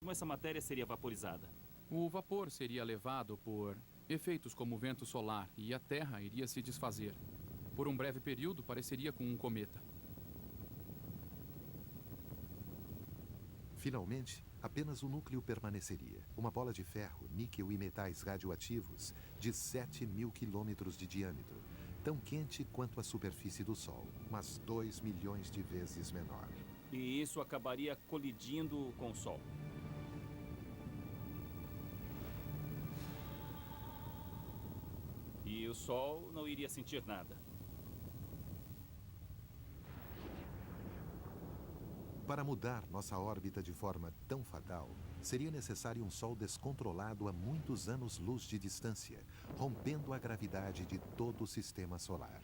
mesmo essa matéria seria vaporizada? O vapor seria levado por efeitos como o vento solar e a Terra iria se desfazer. Por um breve período, pareceria com um cometa. Finalmente, apenas o núcleo permaneceria. Uma bola de ferro, níquel e metais radioativos de 7.000 quilômetros de diâmetro. Tão quente quanto a superfície do Sol, mas 2 milhões de vezes menor. E isso acabaria colidindo com o Sol. E o Sol não iria sentir nada. Para mudar nossa órbita de forma tão fatal, seria necessário um Sol descontrolado a muitos anos-luz de distância, rompendo a gravidade de todo o sistema solar.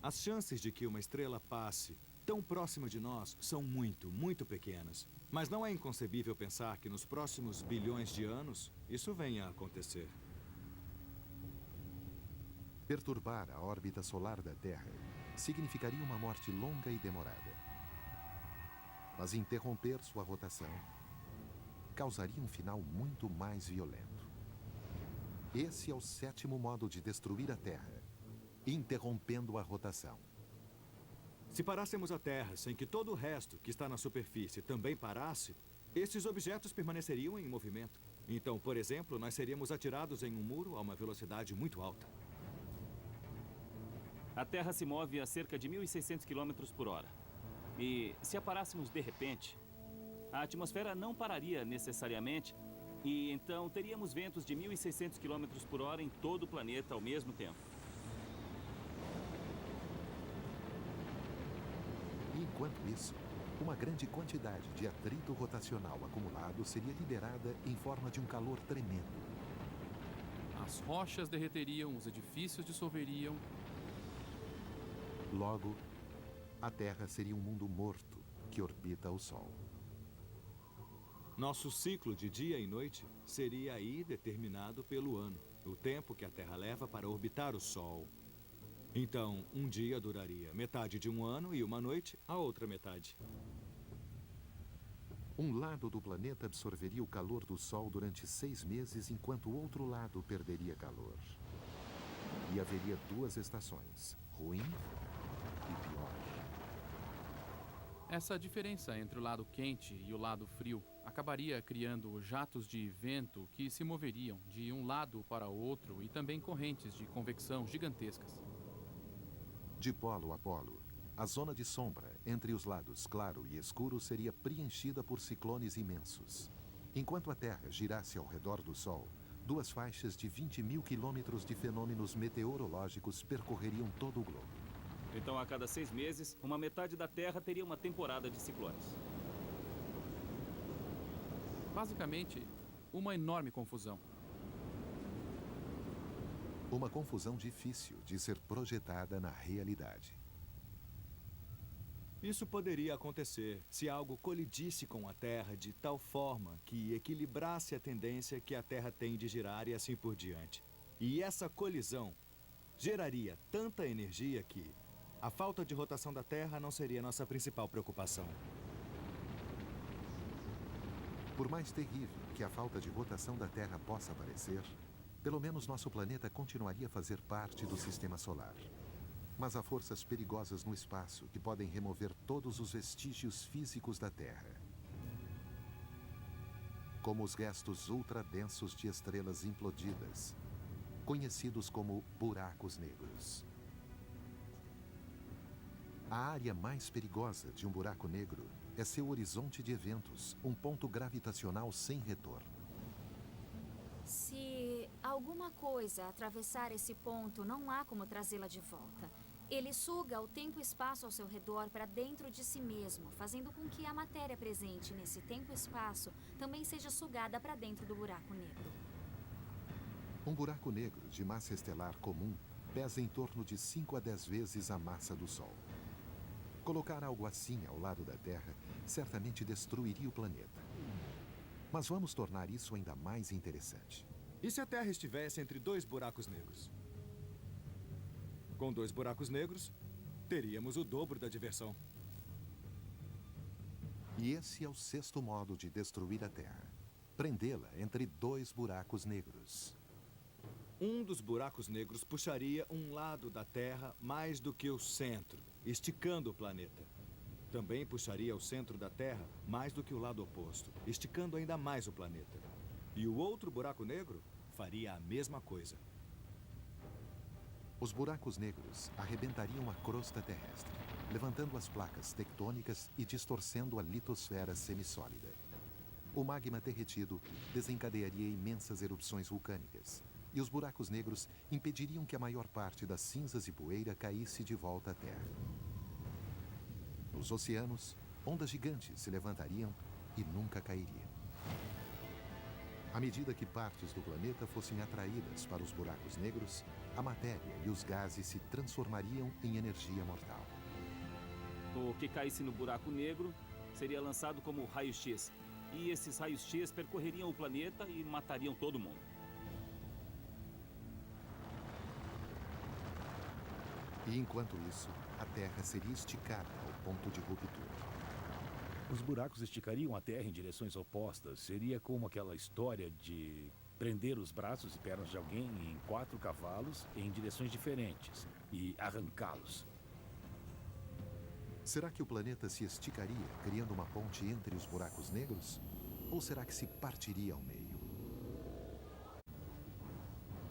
As chances de que uma estrela passe tão próximo de nós são muito, muito pequenas. Mas não é inconcebível pensar que nos próximos bilhões de anos, isso venha a acontecer. Perturbar a órbita solar da Terra significaria uma morte longa e demorada. Mas interromper sua rotação causaria um final muito mais violento. Esse é o 7º modo de destruir a Terra, interrompendo a rotação. Se parássemos a Terra sem que todo o resto que está na superfície também parasse, esses objetos permaneceriam em movimento. Então, por exemplo, nós seríamos atirados em um muro a uma velocidade muito alta. A Terra se move a cerca de 1.600 km por hora. E se a parássemos de repente, a atmosfera não pararia necessariamente e então teríamos ventos de 1.600 km por hora em todo o planeta ao mesmo tempo. E enquanto isso, uma grande quantidade de atrito rotacional acumulado seria liberada em forma de um calor tremendo. As rochas derreteriam, os edifícios dissolveriam. Logo, a Terra seria um mundo morto que orbita o Sol. Nosso ciclo de dia e noite seria aí determinado pelo ano, o tempo que a Terra leva para orbitar o Sol. Então, um dia duraria metade de um ano e uma noite a outra metade. Um lado do planeta absorveria o calor do Sol durante 6 meses, enquanto o outro lado perderia calor. E haveria 2 estações, ruim e pior. Essa diferença entre o lado quente e o lado frio acabaria criando jatos de vento que se moveriam de um lado para o outro e também correntes de convecção gigantescas. De polo a polo, a zona de sombra entre os lados claro e escuro seria preenchida por ciclones imensos. Enquanto a Terra girasse ao redor do Sol, 2 faixas de 20.000 quilômetros de fenômenos meteorológicos percorreriam todo o globo. Então, a cada 6 meses, uma metade da Terra teria uma temporada de ciclones. Basicamente, uma enorme confusão. Uma confusão difícil de ser projetada na realidade. Isso poderia acontecer se algo colidisse com a Terra de tal forma que equilibrasse a tendência que a Terra tem de girar e assim por diante. E essa colisão geraria tanta energia que a falta de rotação da Terra não seria nossa principal preocupação. Por mais terrível que a falta de rotação da Terra possa parecer, pelo menos nosso planeta continuaria a fazer parte do sistema solar. Mas há forças perigosas no espaço que podem remover todos os vestígios físicos da Terra. Como os restos ultradensos de estrelas implodidas, conhecidos como buracos negros. A área mais perigosa de um buraco negro é seu horizonte de eventos, um ponto gravitacional sem retorno. Se alguma coisa atravessar esse ponto, não há como trazê-la de volta. Ele suga o tempo e espaço ao seu redor para dentro de si mesmo, fazendo com que a matéria presente nesse tempo e espaço também seja sugada para dentro do buraco negro. Um buraco negro de massa estelar comum pesa em torno de 5 a 10 vezes a massa do Sol. Colocar algo assim ao lado da Terra certamente destruiria o planeta. Mas vamos tornar isso ainda mais interessante. E se a Terra estivesse entre 2 buracos negros? Com 2 buracos negros, teríamos o dobro da diversão. E esse é o sexto modo de destruir a Terra: prendê-la entre dois buracos negros. Um dos buracos negros puxaria um lado da Terra mais do que o centro, esticando o planeta. Também puxaria o centro da Terra mais do que o lado oposto, esticando ainda mais o planeta. E o outro buraco negro faria a mesma coisa. Os buracos negros arrebentariam a crosta terrestre, levantando as placas tectônicas e distorcendo a litosfera semissólida. O magma derretido desencadearia imensas erupções vulcânicas, e os buracos negros impediriam que a maior parte das cinzas e poeira caísse de volta à Terra. Nos oceanos, ondas gigantes se levantariam e nunca cairiam. À medida que partes do planeta fossem atraídas para os buracos negros, a matéria e os gases se transformariam em energia mortal. O que caísse no buraco negro seria lançado como raio-x. E esses raios-x percorreriam o planeta e matariam todo mundo. E enquanto isso, a Terra seria esticada ao ponto de ruptura. Os buracos esticariam a Terra em direções opostas. Seria como aquela história de prender os braços e pernas de alguém em 4 cavalos em direções diferentes e arrancá-los. Será que o planeta se esticaria, criando uma ponte entre os buracos negros? Ou será que se partiria ao meio?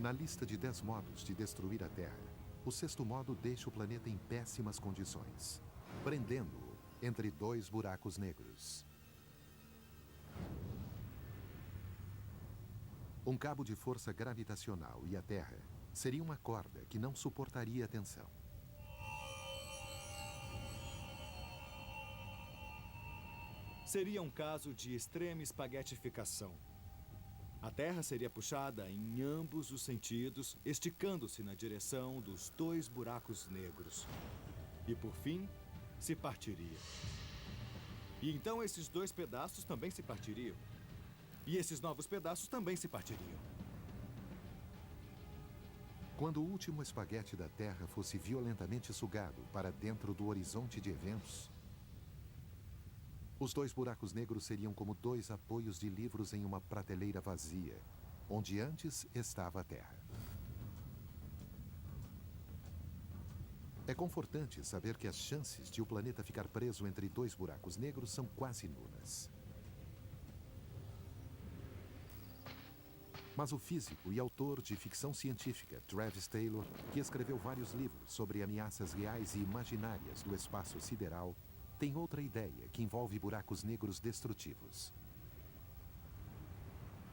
Na lista de 10 modos de destruir a Terra, o sexto modo deixa o planeta em péssimas condições, prendendo-o entre dois buracos negros. Um cabo de força gravitacional e a Terra seria uma corda que não suportaria a tensão. Seria um caso de extrema espaguetificação. A Terra seria puxada em ambos os sentidos, esticando-se na direção dos dois buracos negros. E, por fim, se partiria. E então esses dois pedaços também se partiriam. E esses novos pedaços também se partiriam. Quando o último espaguete da Terra fosse violentamente sugado para dentro do horizonte de eventos, os dois buracos negros seriam como dois apoios de livros em uma prateleira vazia, onde antes estava a Terra. É confortante saber que as chances de o planeta ficar preso entre dois buracos negros são quase nulas. Mas o físico e autor de ficção científica Travis Taylor, que escreveu vários livros sobre ameaças reais e imaginárias do espaço sideral, tem outra ideia que envolve buracos negros destrutivos.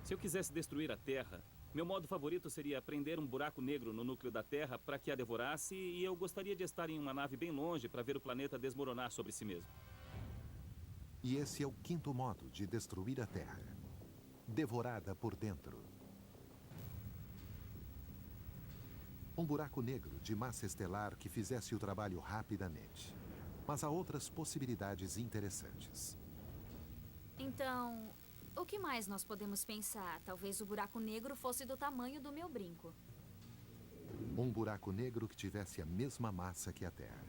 Se eu quisesse destruir a Terra, meu modo favorito seria prender um buraco negro no núcleo da Terra para que a devorasse, e eu gostaria de estar em uma nave bem longe para ver o planeta desmoronar sobre si mesmo. E esse é o quinto modo de destruir a Terra: devorada por dentro. Um buraco negro de massa estelar que fizesse o trabalho rapidamente. Mas há outras possibilidades interessantes. Então, o que mais nós podemos pensar? Talvez o buraco negro fosse do tamanho do meu brinco. Um buraco negro que tivesse a mesma massa que a Terra.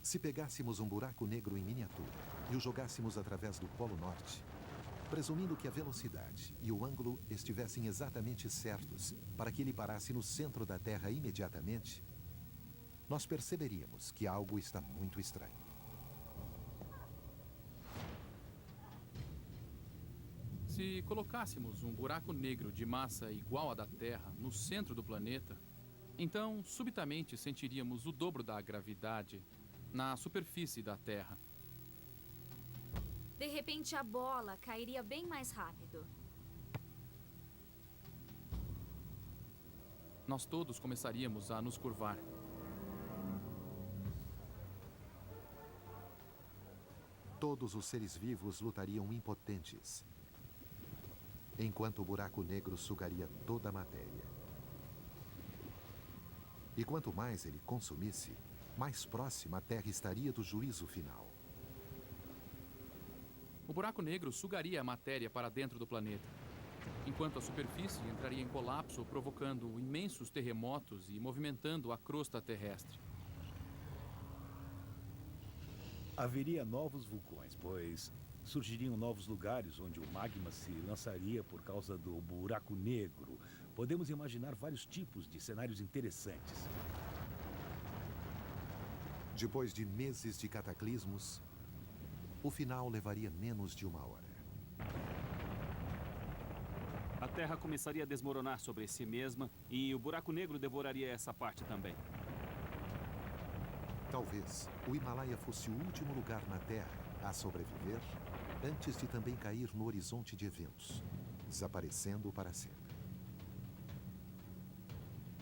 Se pegássemos um buraco negro em miniatura e o jogássemos através do Polo Norte, presumindo que a velocidade e o ângulo estivessem exatamente certos para que ele parasse no centro da Terra imediatamente, nós perceberíamos que algo está muito estranho. Se colocássemos um buraco negro de massa igual à da Terra no centro do planeta, então subitamente sentiríamos o dobro da gravidade na superfície da Terra. De repente, a bola cairia bem mais rápido. Nós todos começaríamos a nos curvar. Todos os seres vivos lutariam impotentes, enquanto o buraco negro sugaria toda a matéria. E quanto mais ele consumisse, mais próxima a Terra estaria do juízo final. O buraco negro sugaria a matéria para dentro do planeta, enquanto a superfície entraria em colapso, provocando imensos terremotos e movimentando a crosta terrestre. Haveria novos vulcões, pois surgiriam novos lugares onde o magma se lançaria por causa do buraco negro. Podemos imaginar vários tipos de cenários interessantes. Depois de meses de cataclismos, o final levaria menos de 1 hora. A Terra começaria a desmoronar sobre si mesma e o buraco negro devoraria essa parte também. Talvez o Himalaia fosse o último lugar na Terra a sobreviver antes de também cair no horizonte de eventos, desaparecendo para sempre.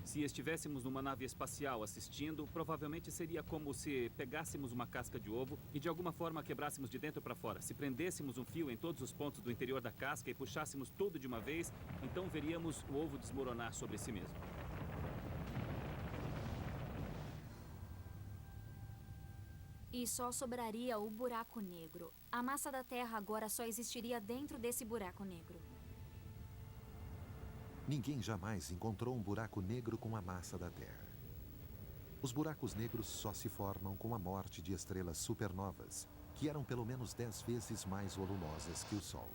Se estivéssemos numa nave espacial assistindo, provavelmente seria como se pegássemos uma casca de ovo e de alguma forma quebrássemos de dentro para fora. Se prendêssemos um fio em todos os pontos do interior da casca e puxássemos tudo de uma vez, então veríamos o ovo desmoronar sobre si mesmo. E só sobraria o buraco negro. A massa da Terra agora só existiria dentro desse buraco negro. Ninguém jamais encontrou um buraco negro com a massa da Terra. Os buracos negros só se formam com a morte de estrelas supernovas, que eram pelo menos 10 vezes mais volumosas que o Sol.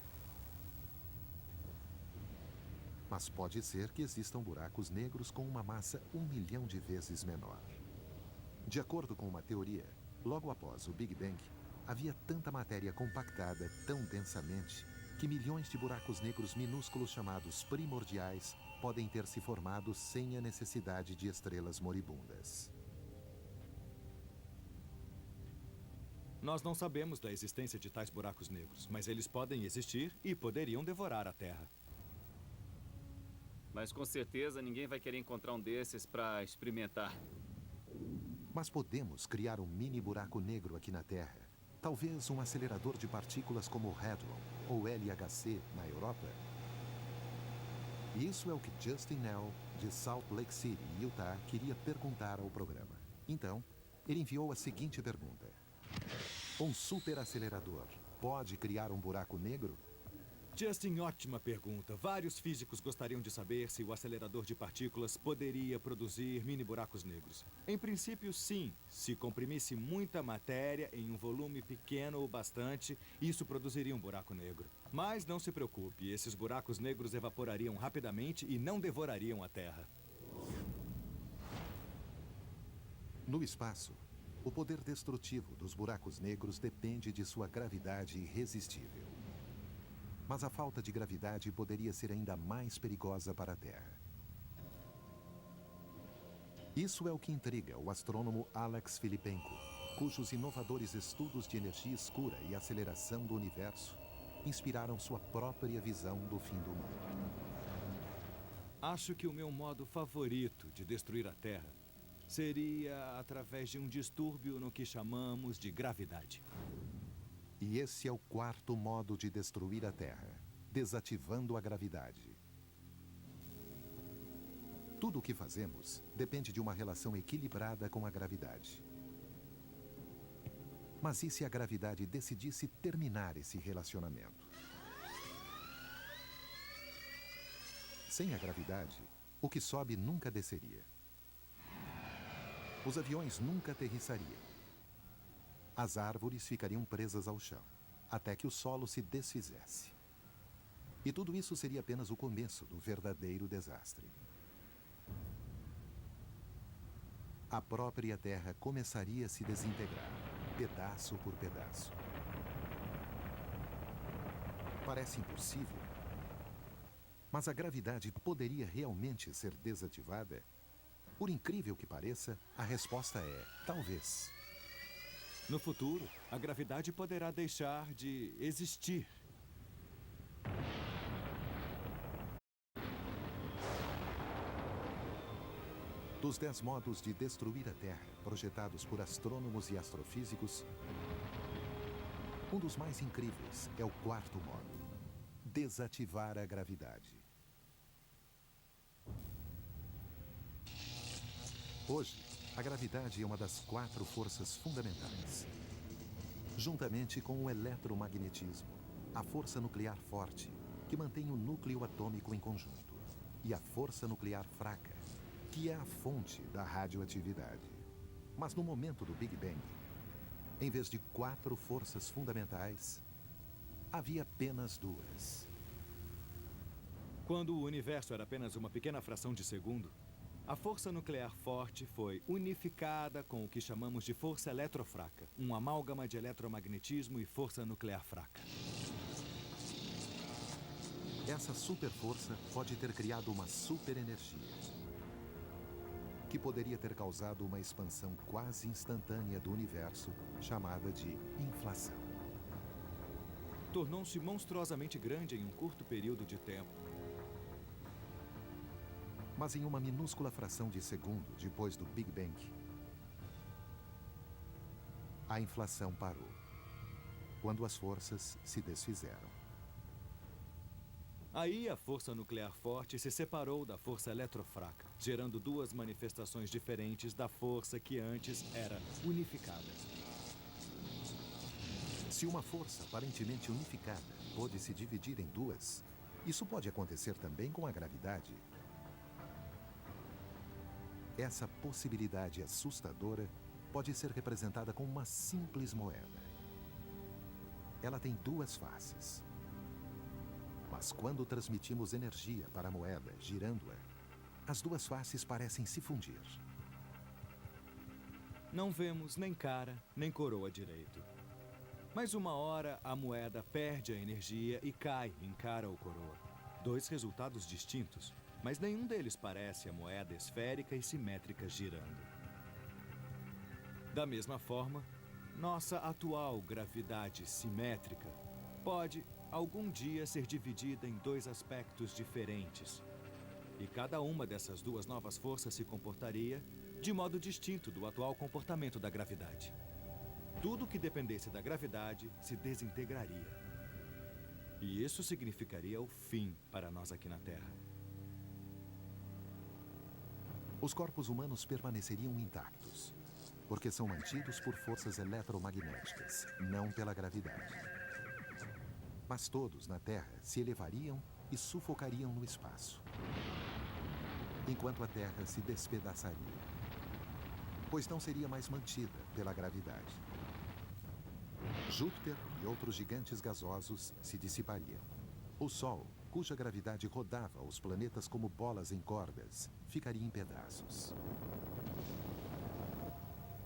Mas pode ser que existam buracos negros com uma massa 1 milhão de vezes menor. De acordo com uma teoria, logo após o Big Bang, havia tanta matéria compactada tão densamente que milhões de buracos negros minúsculos chamados primordiais podem ter se formado sem a necessidade de estrelas moribundas. Nós não sabemos da existência de tais buracos negros, mas eles podem existir e poderiam devorar a Terra. Mas com certeza ninguém vai querer encontrar um desses para experimentar. Mas podemos criar um mini buraco negro aqui na Terra. Talvez um acelerador de partículas como o Hadron ou LHC na Europa. Isso é o que Justin Nell, de Salt Lake City, Utah, queria perguntar ao programa. Então, ele enviou a seguinte pergunta: um superacelerador pode criar um buraco negro? Justin, ótima pergunta. Vários físicos gostariam de saber se o acelerador de partículas poderia produzir mini buracos negros. Em princípio, sim. Se comprimisse muita matéria em um volume pequeno o bastante, isso produziria um buraco negro. Mas não se preocupe, esses buracos negros evaporariam rapidamente e não devorariam a Terra. No espaço, o poder destrutivo dos buracos negros depende de sua gravidade irresistível. Mas a falta de gravidade poderia ser ainda mais perigosa para a Terra. Isso é o que intriga o astrônomo Alex Filippenko, cujos inovadores estudos de energia escura e aceleração do universo inspiraram sua própria visão do fim do mundo. Acho que o meu modo favorito de destruir a Terra seria através de um distúrbio no que chamamos de gravidade. E esse é o quarto modo de destruir a Terra, desativando a gravidade. Tudo o que fazemos depende de uma relação equilibrada com a gravidade. Mas e se a gravidade decidisse terminar esse relacionamento? Sem a gravidade, o que sobe nunca desceria. Os aviões nunca aterrissariam. As árvores ficariam presas ao chão, até que o solo se desfizesse. E tudo isso seria apenas o começo do verdadeiro desastre. A própria Terra começaria a se desintegrar, pedaço por pedaço. Parece impossível, mas a gravidade poderia realmente ser desativada? Por incrível que pareça, a resposta é talvez. No futuro, a gravidade poderá deixar de existir. Dos 10 modos de destruir a Terra, projetados por astrônomos e astrofísicos, um dos mais incríveis é o quarto modo: desativar a gravidade. Hoje, a gravidade é uma das 4 forças fundamentais. Juntamente com o eletromagnetismo, a força nuclear forte, que mantém o núcleo atômico em conjunto, e a força nuclear fraca, que é a fonte da radioatividade. Mas no momento do Big Bang, Em vez de 4 forças fundamentais, havia apenas 2. Quando o universo era apenas uma pequena fração de segundo, a força nuclear forte foi unificada com o que chamamos de força eletrofraca, um amálgama de eletromagnetismo e força nuclear fraca. Essa superforça pode ter criado uma superenergia, que poderia ter causado uma expansão quase instantânea do universo, chamada de inflação. Tornou-se monstruosamente grande em um curto período de tempo. Mas em uma minúscula fração de segundo depois do Big Bang, a inflação parou, quando as forças se desfizeram. Aí a força nuclear forte se separou da força eletrofraca, gerando 2 manifestações diferentes da força que antes era unificada. Se uma força aparentemente unificada pôde se dividir em 2, isso pode acontecer também com a gravidade. Essa possibilidade assustadora pode ser representada com uma simples moeda. Ela tem 2 faces. Mas quando transmitimos energia para a moeda, girando-a, as 2 faces parecem se fundir. Não vemos nem cara, nem coroa direito. Mas uma hora a moeda perde a energia e cai em cara ou coroa. 2 resultados distintos, mas nenhum deles parece a moeda esférica e simétrica girando. Da mesma forma, nossa atual gravidade simétrica pode, algum dia, ser dividida em 2 aspectos diferentes. E cada uma dessas 2 novas forças se comportaria de modo distinto do atual comportamento da gravidade. Tudo que dependesse da gravidade se desintegraria. E isso significaria o fim para nós aqui na Terra. Os corpos humanos permaneceriam intactos, porque são mantidos por forças eletromagnéticas, não pela gravidade. Mas todos na Terra se elevariam e sufocariam no espaço, enquanto a Terra se despedaçaria, pois não seria mais mantida pela gravidade. Júpiter e outros gigantes gasosos se dissipariam. O Sol, cuja gravidade rodava os planetas como bolas em cordas, ficaria em pedaços.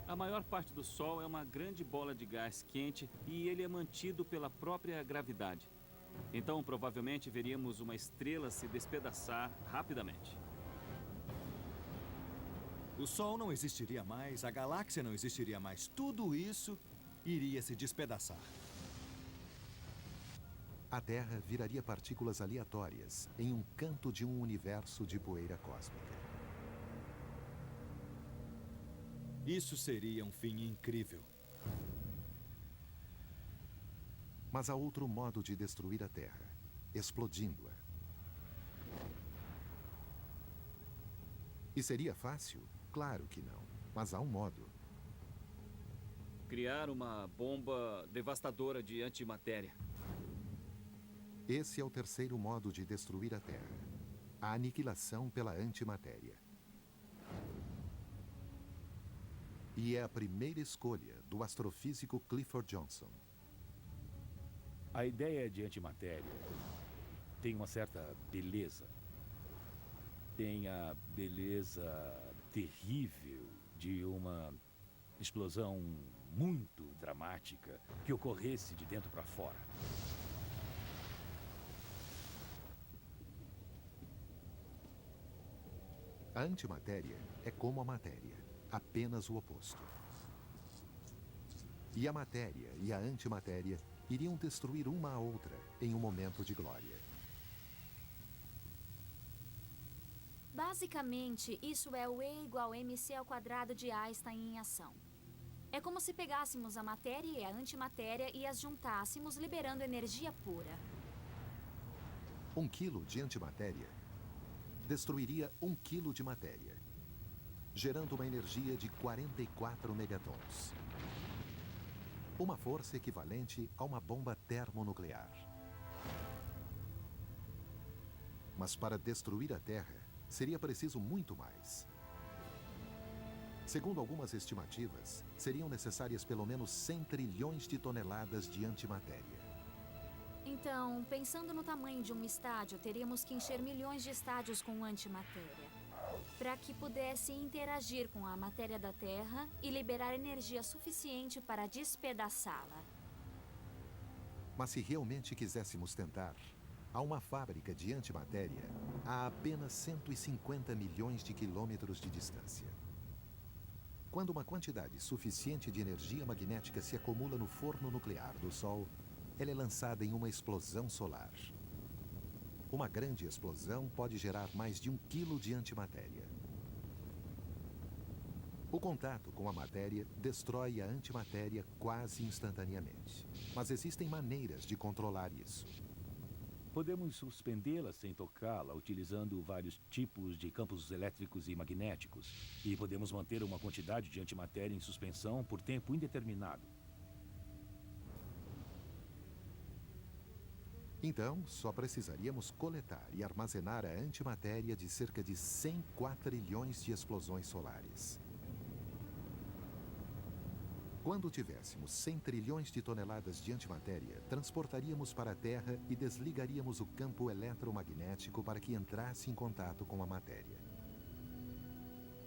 A maior parte do Sol é uma grande bola de gás quente e ele é mantido pela própria gravidade. Então, provavelmente, veríamos uma estrela se despedaçar rapidamente. O Sol não existiria mais, a galáxia não existiria mais. Tudo isso iria se despedaçar. A Terra viraria partículas aleatórias em um canto de um universo de poeira cósmica. Isso seria um fim incrível. Mas há outro modo de destruir a Terra, explodindo-a. E seria fácil? Claro que não, mas há um modo. Criar uma bomba devastadora de antimatéria. Esse é o terceiro modo de destruir a Terra, a aniquilação pela antimatéria. E é a primeira escolha do astrofísico Clifford Johnson. A ideia de antimatéria tem uma certa beleza. Tem a beleza terrível de uma explosão muito dramática que ocorresse de dentro para fora. A antimatéria é como a matéria, apenas o oposto. E a matéria e a antimatéria iriam destruir uma a outra em um momento de glória. Basicamente, isso é o E igual mc ao quadrado de Einstein em ação. É como se pegássemos a matéria e a antimatéria e as juntássemos, liberando energia pura. 1 quilo de antimatéria destruiria 1 quilo de matéria, gerando uma energia de 44 megatons. Uma força equivalente a uma bomba termonuclear. Mas para destruir a Terra, seria preciso muito mais. Segundo algumas estimativas, seriam necessárias pelo menos 100 trilhões de toneladas de antimatéria. Então, pensando no tamanho de um estádio, teríamos que encher milhões de estádios com antimatéria, para que pudesse interagir com a matéria da Terra e liberar energia suficiente para despedaçá-la. Mas se realmente quiséssemos tentar, há uma fábrica de antimatéria a apenas 150 milhões de quilômetros de distância. Quando uma quantidade suficiente de energia magnética se acumula no forno nuclear do Sol, ela é lançada em uma explosão solar. Uma grande explosão pode gerar mais de 1 quilo de antimatéria. O contato com a matéria destrói a antimatéria quase instantaneamente. Mas existem maneiras de controlar isso. Podemos suspendê-la sem tocá-la, utilizando vários tipos de campos elétricos e magnéticos. E podemos manter uma quantidade de antimatéria em suspensão por tempo indeterminado. Então, só precisaríamos coletar e armazenar a antimatéria de cerca de 100 quatrilhões de explosões solares. Quando tivéssemos 100 trilhões de toneladas de antimatéria, transportaríamos para a Terra e desligaríamos o campo eletromagnético para que entrasse em contato com a matéria.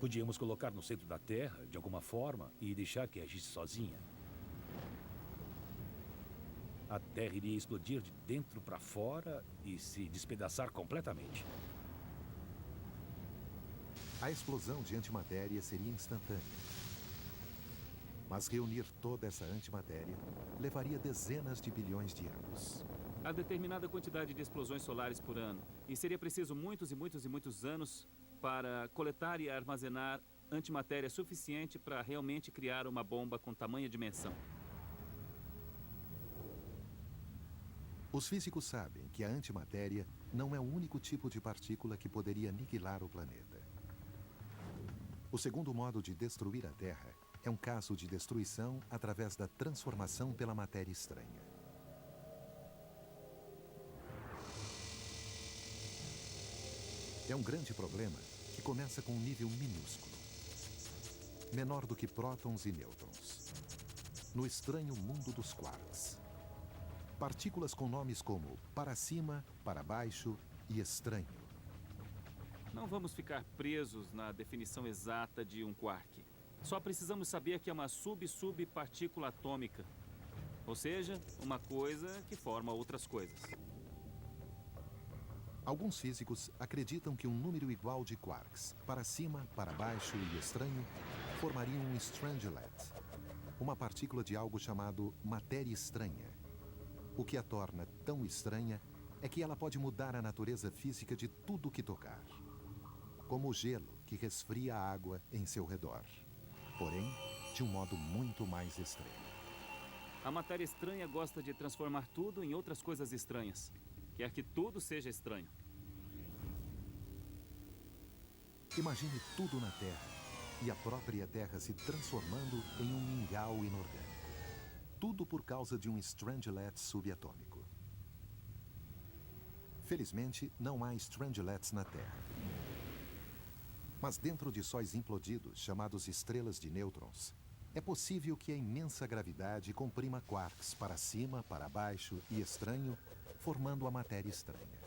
Podíamos colocar no centro da Terra, de alguma forma, e deixar que agisse sozinha. A Terra iria explodir de dentro para fora e se despedaçar completamente. A explosão de antimatéria seria instantânea. Mas reunir toda essa antimatéria levaria dezenas de bilhões de anos. Há determinada quantidade de explosões solares por ano. E seria preciso muitos e muitos e muitos anos para coletar e armazenar antimatéria suficiente para realmente criar uma bomba com tamanha dimensão. Os físicos sabem que a antimatéria não é o único tipo de partícula que poderia aniquilar o planeta. O segundo modo de destruir a Terra é um caso de destruição através da transformação pela matéria estranha. É um grande problema que começa com um nível minúsculo, menor do que prótons e nêutrons, no estranho mundo dos quarks. Partículas com nomes como para cima, para baixo e estranho. Não vamos ficar presos na definição exata de um quark. Só precisamos saber que é uma sub-subpartícula atômica. Ou seja, uma coisa que forma outras coisas. Alguns físicos acreditam que um número igual de quarks, para cima, para baixo e estranho, formariam um strangelet, uma partícula de algo chamado matéria estranha. O que a torna tão estranha é que ela pode mudar a natureza física de tudo que tocar, como o gelo que resfria a água em seu redor. Porém, de um modo muito mais extremo. A matéria estranha gosta de transformar tudo em outras coisas estranhas. Quer que tudo seja estranho. Imagine tudo na Terra e a própria Terra se transformando em um mingau inorgânico. Tudo por causa de um strangelet subatômico. Felizmente, não há strangelets na Terra. Mas dentro de sóis implodidos, chamados estrelas de nêutrons, é possível que a imensa gravidade comprima quarks para cima, para baixo e estranho, formando a matéria estranha.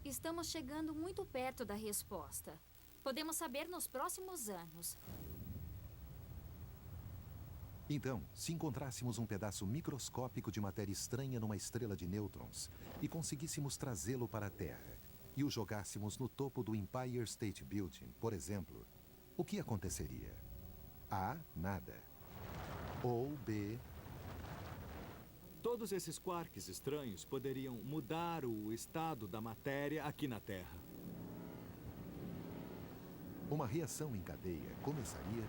Estamos chegando muito perto da resposta. Podemos saber nos próximos anos. Então, se encontrássemos um pedaço microscópico de matéria estranha numa estrela de nêutrons e conseguíssemos trazê-lo para a Terra e o jogássemos no topo do Empire State Building, por exemplo, o que aconteceria? A. Nada. Ou B. Todos esses quarks estranhos poderiam mudar o estado da matéria aqui na Terra. Uma reação em cadeia começaria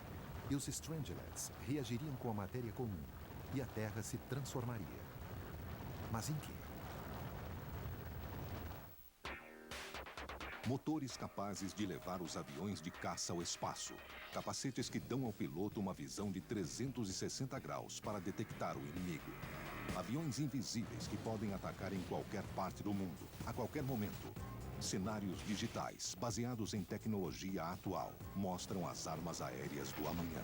e os strangelets reagiriam com a matéria comum e a Terra se transformaria. Mas em quê? Motores capazes de levar os aviões de caça ao espaço. Capacetes que dão ao piloto uma visão de 360 graus para detectar o inimigo. Aviões invisíveis que podem atacar em qualquer parte do mundo, a qualquer momento. Cenários digitais, baseados em tecnologia atual, mostram as armas aéreas do amanhã.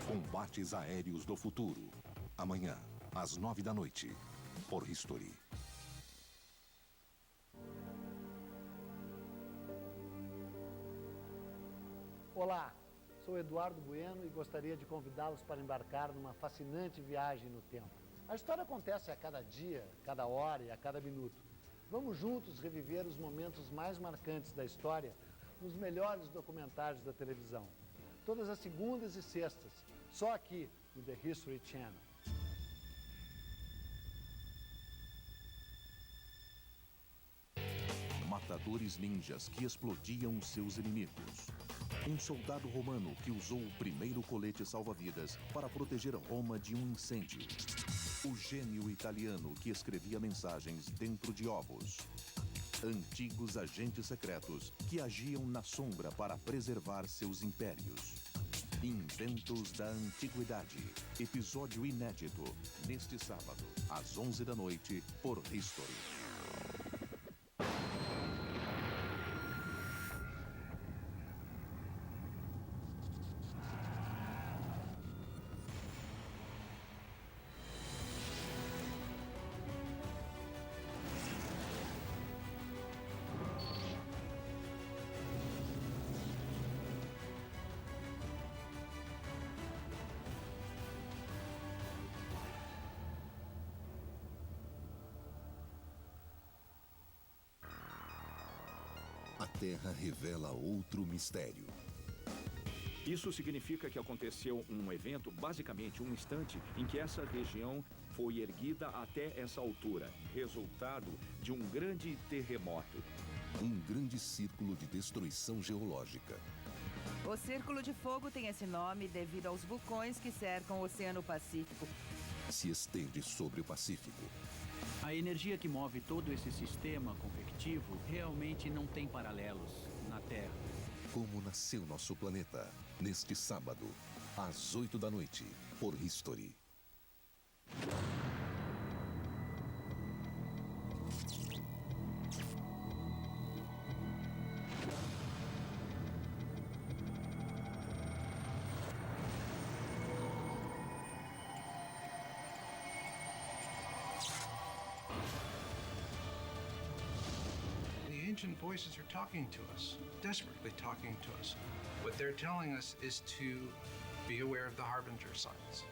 Combates aéreos do futuro. Amanhã, às 9 da noite, por History. Olá, sou Eduardo Bueno e gostaria de convidá-los para embarcar numa fascinante viagem no tempo. A história acontece a cada dia, cada hora e a cada minuto. Vamos juntos reviver os momentos mais marcantes da história nos melhores documentários da televisão. Todas as segundas e sextas, só aqui no The History Channel. Matadores ninjas que explodiam seus inimigos. Um soldado romano que usou o primeiro colete salva-vidas para proteger Roma de um incêndio. O gênio italiano que escrevia mensagens dentro de ovos. Antigos agentes secretos que agiam na sombra para preservar seus impérios. Inventos da Antiguidade. Episódio inédito, neste sábado, às 11 da noite, por History. A Terra revela outro mistério. Isso significa que aconteceu um evento, basicamente um instante, em que essa região foi erguida até essa altura, resultado de um grande terremoto. Um grande círculo de destruição geológica. O Círculo de Fogo tem esse nome devido aos vulcões que cercam o Oceano Pacífico. Se estende sobre o Pacífico. A energia que move todo esse sistema convectivo realmente não tem paralelos na Terra. Como nasceu nosso planeta, neste sábado, às 8 da noite, por History. Ancient voices are talking to us, desperately talking to us. What they're telling us is to be aware of the Harbinger signs.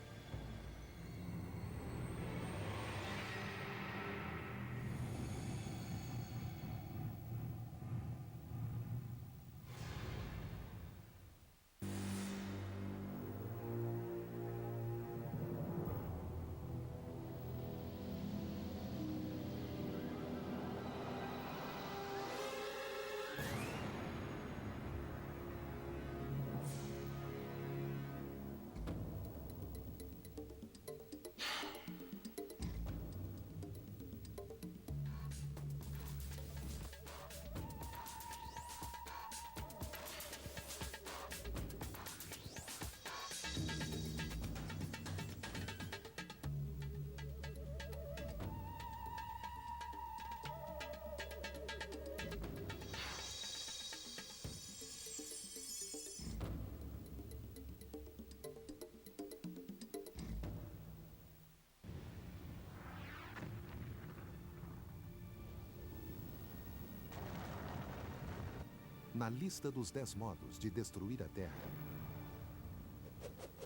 Na lista dos 10 modos de destruir a Terra,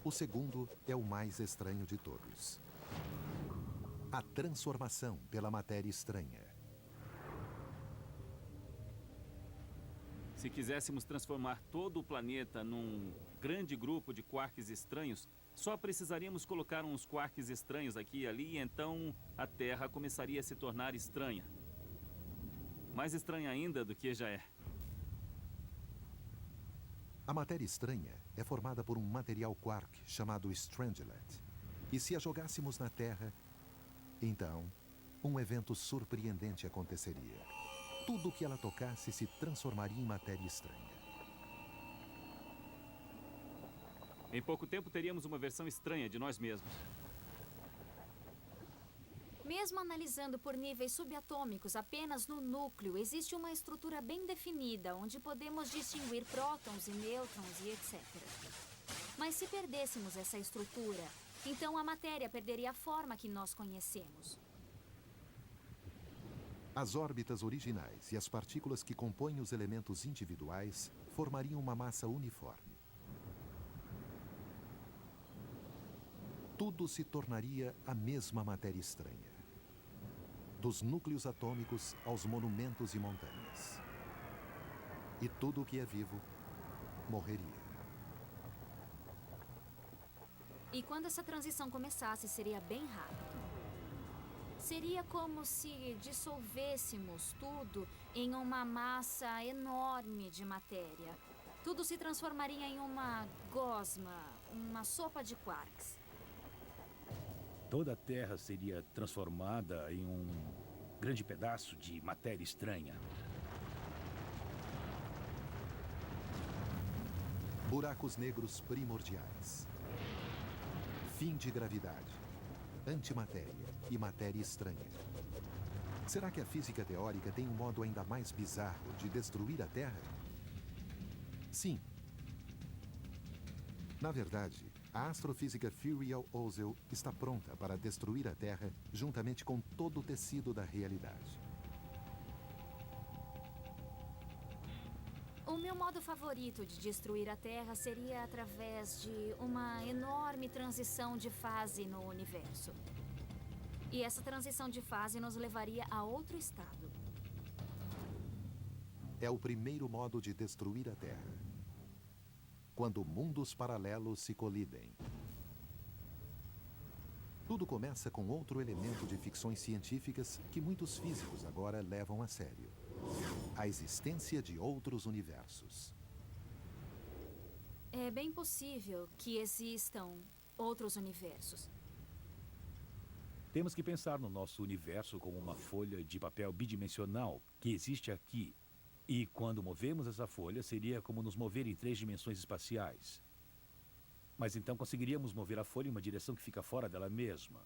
o segundo é o mais estranho de todos. A transformação pela matéria estranha. Se quiséssemos transformar todo o planeta num grande grupo de quarks estranhos, só precisaríamos colocar uns quarks estranhos aqui e ali, e então a Terra começaria a se tornar estranha. Mais estranha ainda do que já é. A matéria estranha é formada por um material quark chamado Strangelet. E se a jogássemos na Terra, então, um evento surpreendente aconteceria. Tudo que ela tocasse se transformaria em matéria estranha. Em pouco tempo teríamos uma versão estranha de nós mesmos. Mesmo analisando por níveis subatômicos apenas no núcleo, existe uma estrutura bem definida, onde podemos distinguir prótons e nêutrons e etc. Mas se perdêssemos essa estrutura, então a matéria perderia a forma que nós conhecemos. As órbitas originais e as partículas que compõem os elementos individuais formariam uma massa uniforme. Tudo se tornaria a mesma matéria estranha. Dos núcleos atômicos aos monumentos e montanhas. E tudo o que é vivo morreria. E quando essa transição começasse, seria bem rápido. Seria como se dissolvêssemos tudo em uma massa enorme de matéria. Tudo se transformaria em uma gosma, uma sopa de quarks. Toda a Terra seria transformada em um grande pedaço de matéria estranha. Buracos negros primordiais. Fim de gravidade, antimatéria e matéria estranha. Será que a física teórica tem um modo ainda mais bizarro de destruir a Terra? Sim. Na verdade, a astrofísica Furiel Ozel está pronta para destruir a Terra juntamente com todo o tecido da realidade. O meu modo favorito de destruir a Terra seria através de uma enorme transição de fase no universo. E essa transição de fase nos levaria a outro estado. É o primeiro modo de destruir a Terra. Quando mundos paralelos se colidem. Tudo começa com outro elemento de ficções científicas que muitos físicos agora levam a sério. A existência de outros universos. É bem possível que existam outros universos. Temos que pensar no nosso universo como uma folha de papel bidimensional que existe aqui. E quando movemos essa folha, seria como nos mover em 3 dimensões espaciais. Mas então conseguiríamos mover a folha em uma direção que fica fora dela mesma.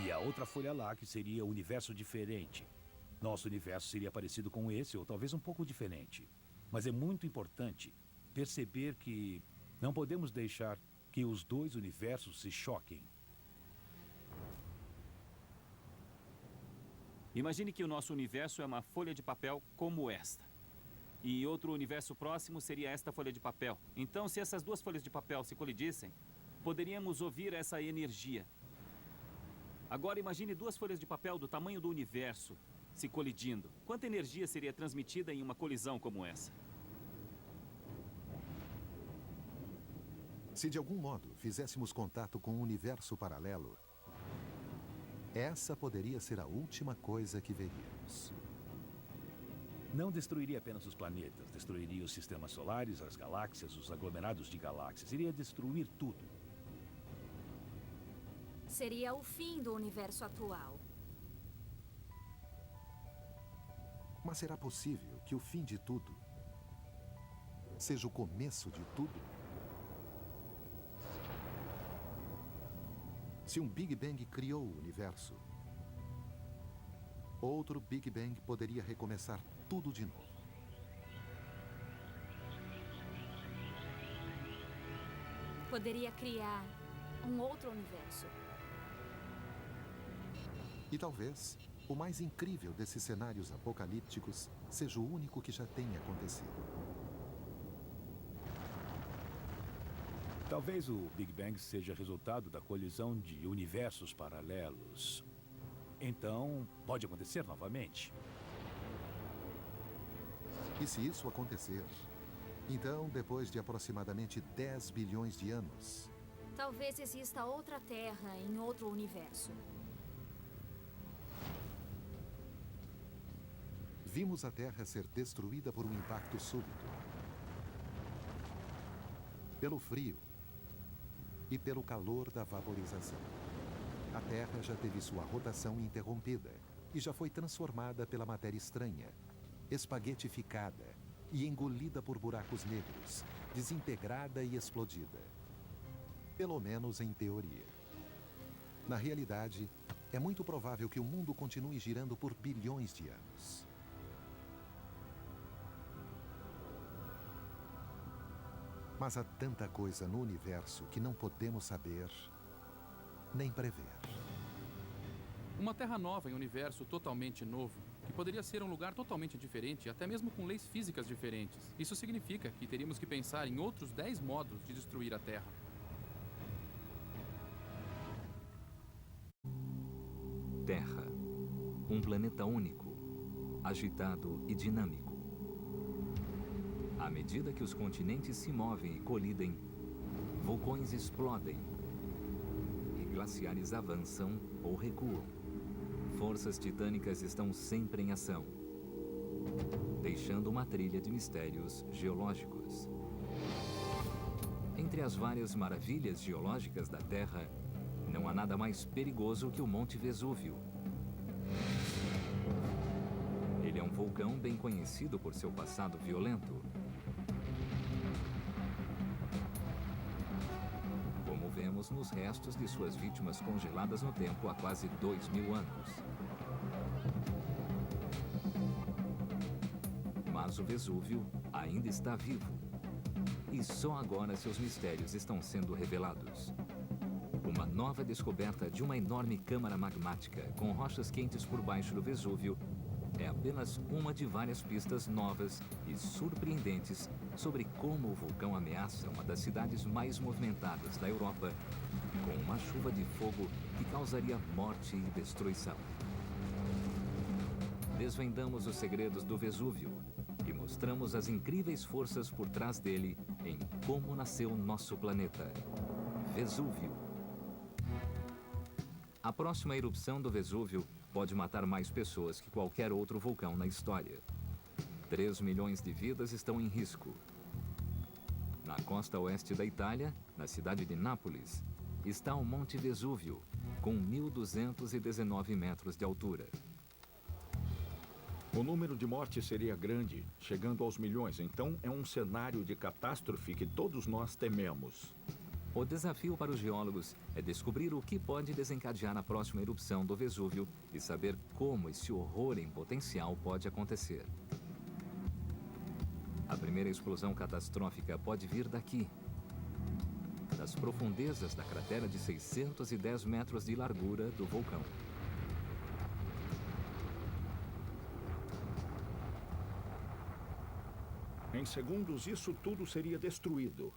E a outra folha lá, que seria um universo diferente. Nosso universo seria parecido com esse, ou talvez um pouco diferente. Mas é muito importante perceber que não podemos deixar que os dois universos se choquem. Imagine que o nosso universo é uma folha de papel como esta. E outro universo próximo seria esta folha de papel. Então, se essas duas folhas de papel se colidissem, poderíamos ouvir essa energia. Agora imagine duas folhas de papel do tamanho do universo se colidindo. Quanta energia seria transmitida em uma colisão como essa? Se de algum modo fizéssemos contato com um universo paralelo, essa poderia ser a última coisa que veríamos. Não destruiria apenas os planetas, destruiria os sistemas solares, as galáxias, os aglomerados de galáxias. Iria destruir tudo. Seria o fim do universo atual. Mas será possível que o fim de tudo seja o começo de tudo? Se um Big Bang criou o universo, outro Big Bang poderia recomeçar tudo de novo. Poderia criar um outro universo. E talvez o mais incrível desses cenários apocalípticos seja o único que já tenha acontecido. Talvez o Big Bang seja resultado da colisão de universos paralelos. Então, pode acontecer novamente. E se isso acontecer, então, depois de aproximadamente 10 bilhões de anos, Talvez exista outra Terra em outro universo. vimos a Terra ser destruída por um impacto súbito. Pelo frio e pelo calor da vaporização. A Terra já teve sua rotação interrompida e já foi transformada pela matéria estranha, espaguetificada e engolida por buracos negros, desintegrada e explodida. Pelo menos em teoria. Na realidade, é muito provável que o mundo continue girando por bilhões de anos. Mas há tanta coisa no universo que não podemos saber nem prever. Uma Terra nova em um universo totalmente novo, que poderia ser um lugar totalmente diferente, até mesmo com leis físicas diferentes. Isso significa que teríamos que pensar em outros 10 modos de destruir a Terra. Terra, um planeta único, agitado e dinâmico. À medida que os continentes se movem e colidem, vulcões explodem e glaciares avançam ou recuam. Forças titânicas estão sempre em ação, deixando uma trilha de mistérios geológicos. Entre as várias maravilhas geológicas da Terra, não há nada mais perigoso que o Monte Vesúvio. Ele é um vulcão bem conhecido por seu passado violento. Como vemos nos restos de suas vítimas congeladas no tempo há quase 2000 anos. Mas o Vesúvio ainda está vivo. E só agora seus mistérios estão sendo revelados. Uma nova descoberta de uma enorme câmara magmática com rochas quentes por baixo do Vesúvio é apenas uma de várias pistas novas e surpreendentes sobre como o vulcão ameaça uma das cidades mais movimentadas da Europa, com uma chuva de fogo que causaria morte e destruição. Desvendamos os segredos do Vesúvio e mostramos as incríveis forças por trás dele em Como Nasceu Nosso Planeta. Vesúvio. A próxima erupção do Vesúvio pode matar mais pessoas que qualquer outro vulcão na história. 3 milhões de vidas estão em risco. Na costa oeste da Itália, na cidade de Nápoles, está o Monte Vesúvio, com 1.219 metros de altura. O número de mortes seria grande, chegando aos milhões. Então, é um cenário de catástrofe que todos nós tememos. O desafio para os geólogos é descobrir o que pode desencadear a próxima erupção do Vesúvio e saber como esse horror em potencial pode acontecer. A primeira explosão catastrófica pode vir daqui, das profundezas da cratera de 610 metros de largura do vulcão. Em segundos, isso tudo seria destruído.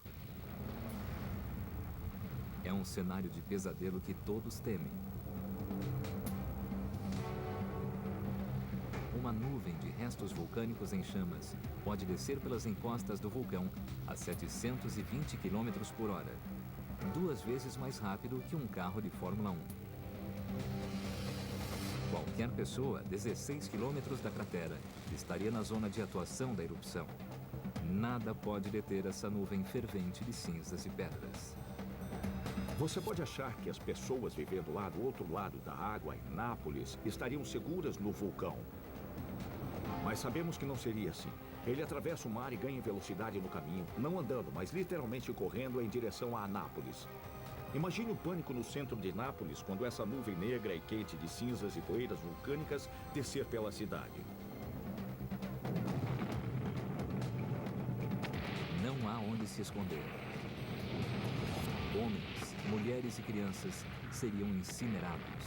É um cenário de pesadelo que todos temem. Uma nuvem de restos vulcânicos em chamas pode descer pelas encostas do vulcão a 720 km por hora, 2 vezes mais rápido que um carro de Fórmula 1. Qualquer pessoa a 16 km da cratera estaria na zona de atuação da erupção. Nada pode deter essa nuvem fervente de cinzas e pedras. Você pode achar que as pessoas vivendo lá do outro lado da água, em Nápoles, estariam seguras no vulcão. Mas sabemos que não seria assim. Ele atravessa o mar e ganha velocidade no caminho, não andando, mas literalmente correndo em direção a Nápoles. Imagine o pânico no centro de Nápoles quando essa nuvem negra e quente de cinzas e poeiras vulcânicas descer pela cidade. Não há onde se esconder. Homens, mulheres e crianças seriam incinerados.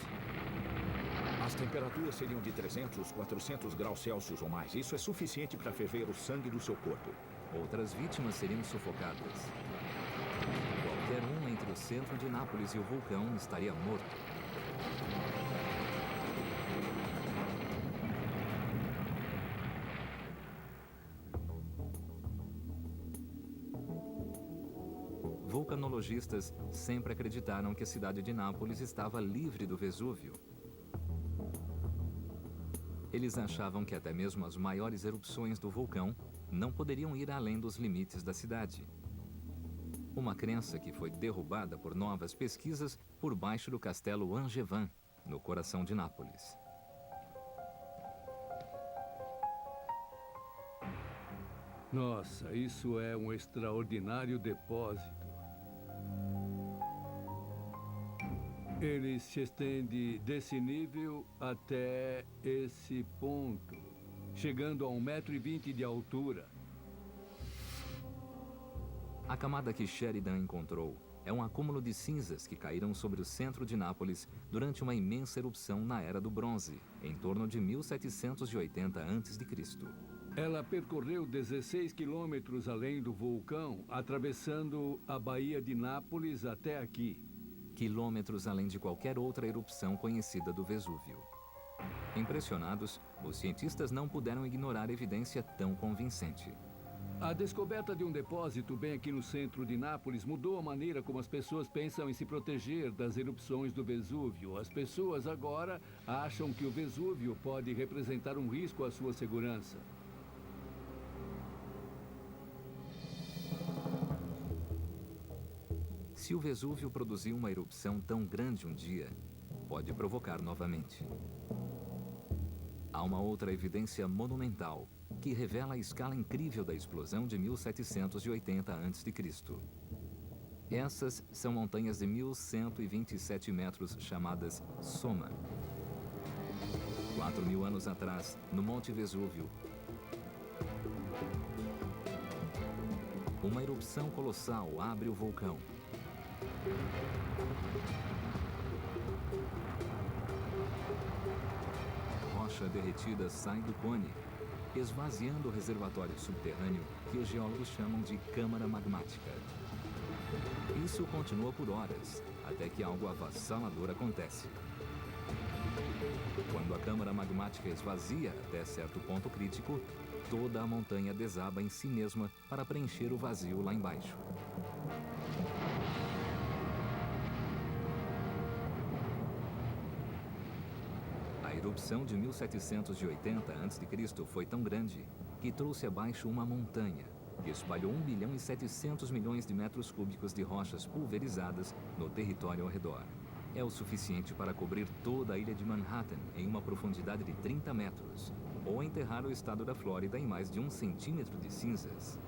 As temperaturas seriam de 300, 400 graus Celsius ou mais. Isso é suficiente para ferver o sangue do seu corpo. Outras vítimas seriam sufocadas. Qualquer um entre o centro de Nápoles e o vulcão estaria morto. Vulcanologistas sempre acreditaram que a cidade de Nápoles estava livre do Vesúvio. Eles achavam que até mesmo as maiores erupções do vulcão não poderiam ir além dos limites da cidade. Uma crença que foi derrubada por novas pesquisas por baixo do castelo Angevin, no coração de Nápoles. Nossa, isso é um extraordinário depósito. Ele se estende desse nível até esse ponto, chegando a 1,20 m de altura. A camada que Sheridan encontrou é um acúmulo de cinzas que caíram sobre o centro de Nápoles durante uma imensa erupção na Era do Bronze, em torno de 1780 a.C. Ela percorreu 16 quilômetros além do vulcão, atravessando a Baía de Nápoles até aqui. Quilômetros além de qualquer outra erupção conhecida do Vesúvio. Impressionados, os cientistas não puderam ignorar evidência tão convincente. A descoberta de um depósito bem aqui no centro de Nápoles mudou a maneira como as pessoas pensam em se proteger das erupções do Vesúvio. As pessoas agora acham que o Vesúvio pode representar um risco à sua segurança. Se o Vesúvio produziu uma erupção tão grande um dia, pode provocar novamente. Há uma outra evidência monumental que revela a escala incrível da explosão de 1780 a.C. Essas são montanhas de 1.127 metros chamadas Soma. 4.000 anos atrás, no Monte Vesúvio, uma erupção colossal abre o vulcão. Rocha derretida sai do cone, esvaziando o reservatório subterrâneo que os geólogos chamam de câmara magmática. Isso continua por horas, até que algo avassalador acontece. Quando a câmara magmática esvazia até certo ponto crítico, toda a montanha desaba em si mesma para preencher o vazio lá embaixo. A erupção de 1780 a.C. foi tão grande que trouxe abaixo uma montanha que espalhou 1,7 bilhão de metros cúbicos de rochas pulverizadas no território ao redor. É o suficiente para cobrir toda a ilha de Manhattan em uma profundidade de 30 metros, ou enterrar o estado da Flórida em mais de 1 centímetro de cinzas.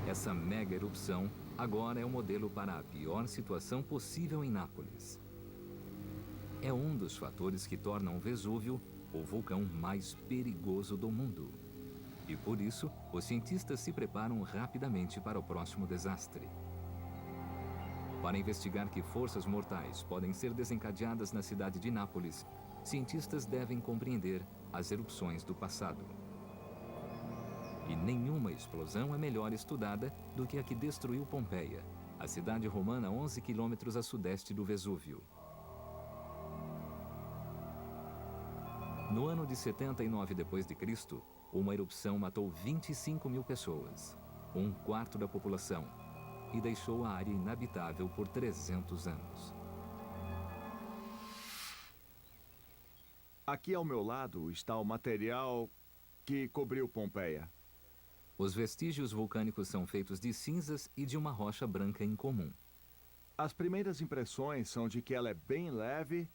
Essa mega erupção agora é o modelo para a pior situação possível em Nápoles. É um dos fatores que tornam o Vesúvio o vulcão mais perigoso do mundo. E por isso, os cientistas se preparam rapidamente para o próximo desastre. Para investigar que forças mortais podem ser desencadeadas na cidade de Nápoles, cientistas devem compreender as erupções do passado. E nenhuma explosão é melhor estudada do que a que destruiu Pompeia, a cidade romana a 11 quilômetros a sudeste do Vesúvio. No ano de 79 d.C., uma erupção matou 25.000 pessoas, 1/4 da população, e deixou a área inabitável por 300 anos. Aqui ao meu lado está o material que cobriu Pompeia. Os vestígios vulcânicos são feitos de cinzas e de uma rocha branca incomum. As primeiras impressões são de que ela é bem leve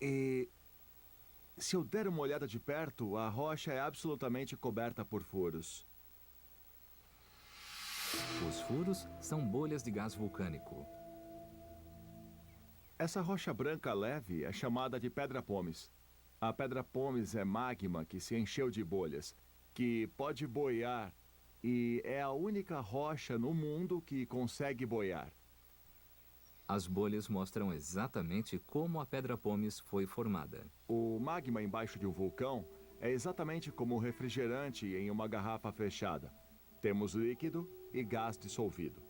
e, se eu der uma olhada de perto, a rocha é absolutamente coberta por furos. Os furos são bolhas de gás vulcânico. Essa rocha branca leve é chamada de pedra pómez. A pedra pómez é magma que se encheu de bolhas, que pode boiar, e é a única rocha no mundo que consegue boiar. As bolhas mostram exatamente como a pedra pómez foi formada. O magma embaixo de um vulcão é exatamente como o refrigerante em uma garrafa fechada. Temos líquido e gás dissolvido.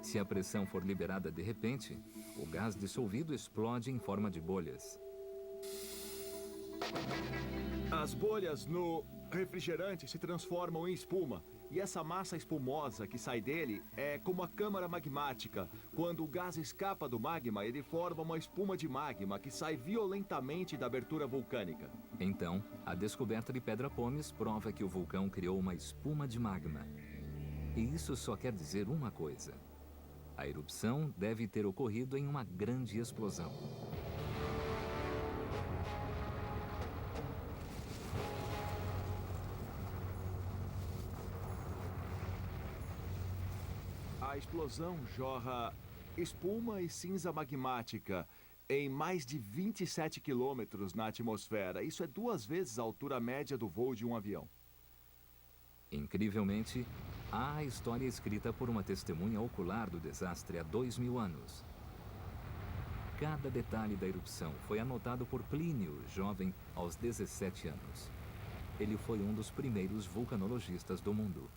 Se a pressão for liberada de repente, o gás dissolvido explode em forma de bolhas. As bolhas no refrigerante se transformam em espuma. E essa massa espumosa que sai dele é como a câmara magmática. Quando o gás escapa do magma, ele forma uma espuma de magma que sai violentamente da abertura vulcânica. Então, a descoberta de pedra pómez prova que o vulcão criou uma espuma de magma. E isso só quer dizer uma coisa: a erupção deve ter ocorrido em uma grande explosão. A explosão jorra espuma e cinza magmática em mais de 27 quilômetros na atmosfera. Isso é 2 vezes a altura média do voo de um avião. Incrivelmente, há a história escrita por uma testemunha ocular do desastre há 2000 anos. Cada detalhe da erupção foi anotado por Plínio, jovem, aos 17 anos. Ele foi um dos primeiros vulcanologistas do mundo.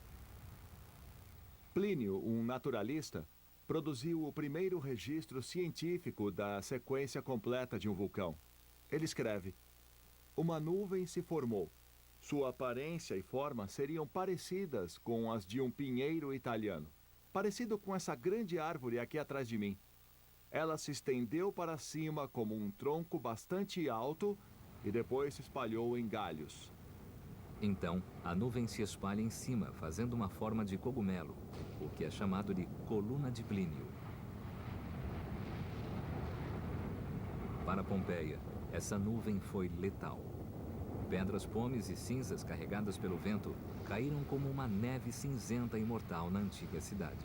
Plínio, um naturalista, produziu o primeiro registro científico da sequência completa de um vulcão. Ele escreve: uma nuvem se formou. Sua aparência e forma seriam parecidas com as de um pinheiro italiano. Parecido com essa grande árvore aqui atrás de mim. Ela se estendeu para cima como um tronco bastante alto e depois se espalhou em galhos. Então, a nuvem se espalha em cima, fazendo uma forma de cogumelo, o que é chamado de coluna de Plínio. Para Pompeia, essa nuvem foi letal. Pedras pomes e cinzas carregadas pelo vento caíram como uma neve cinzenta e mortal na antiga cidade.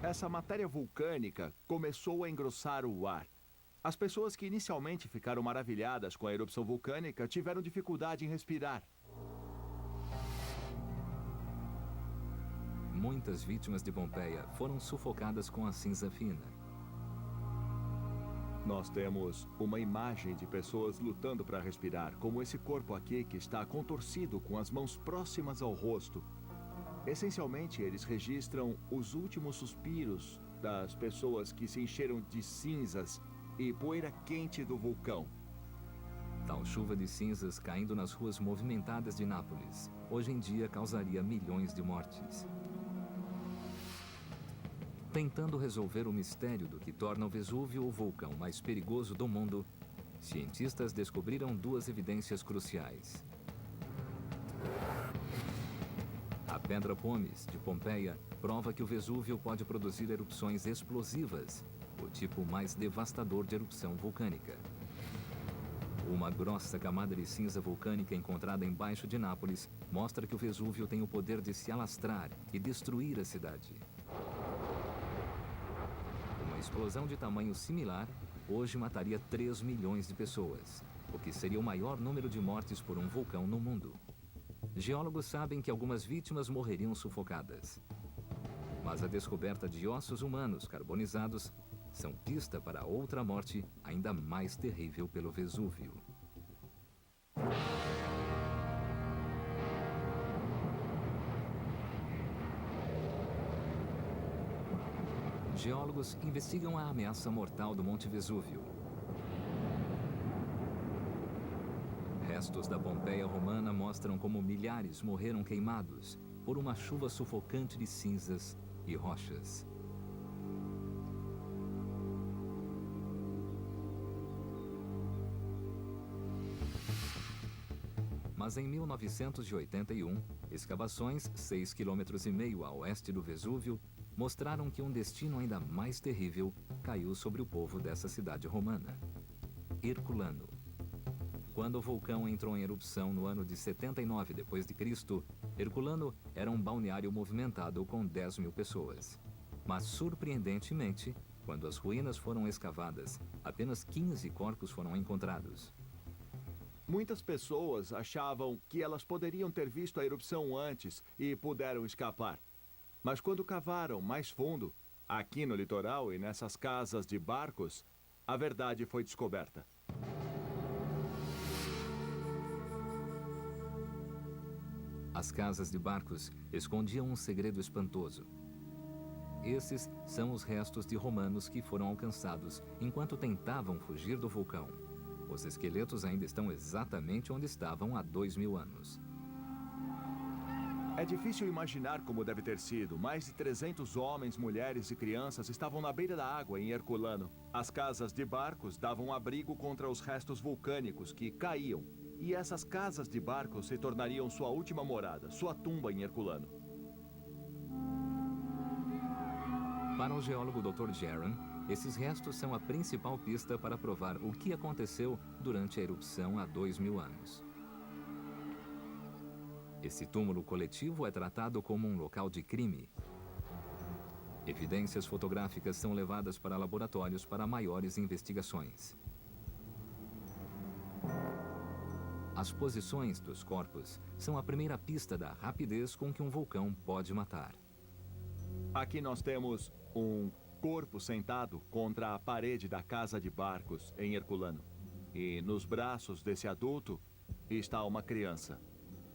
Essa matéria vulcânica começou a engrossar o ar. As pessoas que inicialmente ficaram maravilhadas com a erupção vulcânica tiveram dificuldade em respirar. Muitas vítimas de Pompeia foram sufocadas com a cinza fina. Nós temos uma imagem de pessoas lutando para respirar, como esse corpo aqui que está contorcido com as mãos próximas ao rosto. Essencialmente, eles registram os últimos suspiros das pessoas que se encheram de cinzas e poeira quente do vulcão. Tal chuva de cinzas caindo nas ruas movimentadas de Nápoles, hoje em dia causaria milhões de mortes. Tentando resolver o mistério do que torna o Vesúvio o vulcão mais perigoso do mundo, cientistas descobriram 2 evidências cruciais. A pedra Pomes, de Pompeia, prova que o Vesúvio pode produzir erupções explosivas, o tipo mais devastador de erupção vulcânica. Uma grossa camada de cinza vulcânica encontrada embaixo de Nápoles mostra que o Vesúvio tem o poder de se alastrar e destruir a cidade. Uma explosão de tamanho similar hoje mataria 3 milhões de pessoas, o que seria o maior número de mortes por um vulcão no mundo. Geólogos sabem que algumas vítimas morreriam sufocadas. Mas a descoberta de ossos humanos carbonizados são pista para outra morte ainda mais terrível pelo Vesúvio. Geólogos investigam a ameaça mortal do Monte Vesúvio. Restos da Pompeia romana mostram como milhares morreram queimados por uma chuva sufocante de cinzas e rochas. Mas em 1981, escavações 6,5 km a oeste do Vesúvio mostraram que um destino ainda mais terrível caiu sobre o povo dessa cidade romana: Herculano. Quando o vulcão entrou em erupção no ano de 79 d.C., Herculano era um balneário movimentado com 10 mil pessoas. Mas, surpreendentemente, quando as ruínas foram escavadas, apenas 15 corpos foram encontrados. Muitas pessoas achavam que elas poderiam ter visto a erupção antes e puderam escapar. Mas quando cavaram mais fundo, aqui no litoral e nessas casas de barcos, a verdade foi descoberta. As casas de barcos escondiam um segredo espantoso. Esses são os restos de romanos que foram alcançados enquanto tentavam fugir do vulcão. Os esqueletos ainda estão exatamente onde estavam há 2000 anos. É difícil imaginar como deve ter sido. Mais de 300 homens, mulheres e crianças estavam na beira da água em Herculano. As casas de barcos davam abrigo contra os restos vulcânicos que caíam. E essas casas de barcos se tornariam sua última morada, sua tumba em Herculano. Para o geólogo Dr. Jaron, esses restos são a principal pista para provar o que aconteceu durante a erupção há 2000 anos. Esse túmulo coletivo é tratado como um local de crime. Evidências fotográficas são levadas para laboratórios para maiores investigações. As posições dos corpos são a primeira pista da rapidez com que um vulcão pode matar. Aqui nós temos um corpo sentado contra a parede da casa de barcos em Herculano. E nos braços desse adulto está uma criança.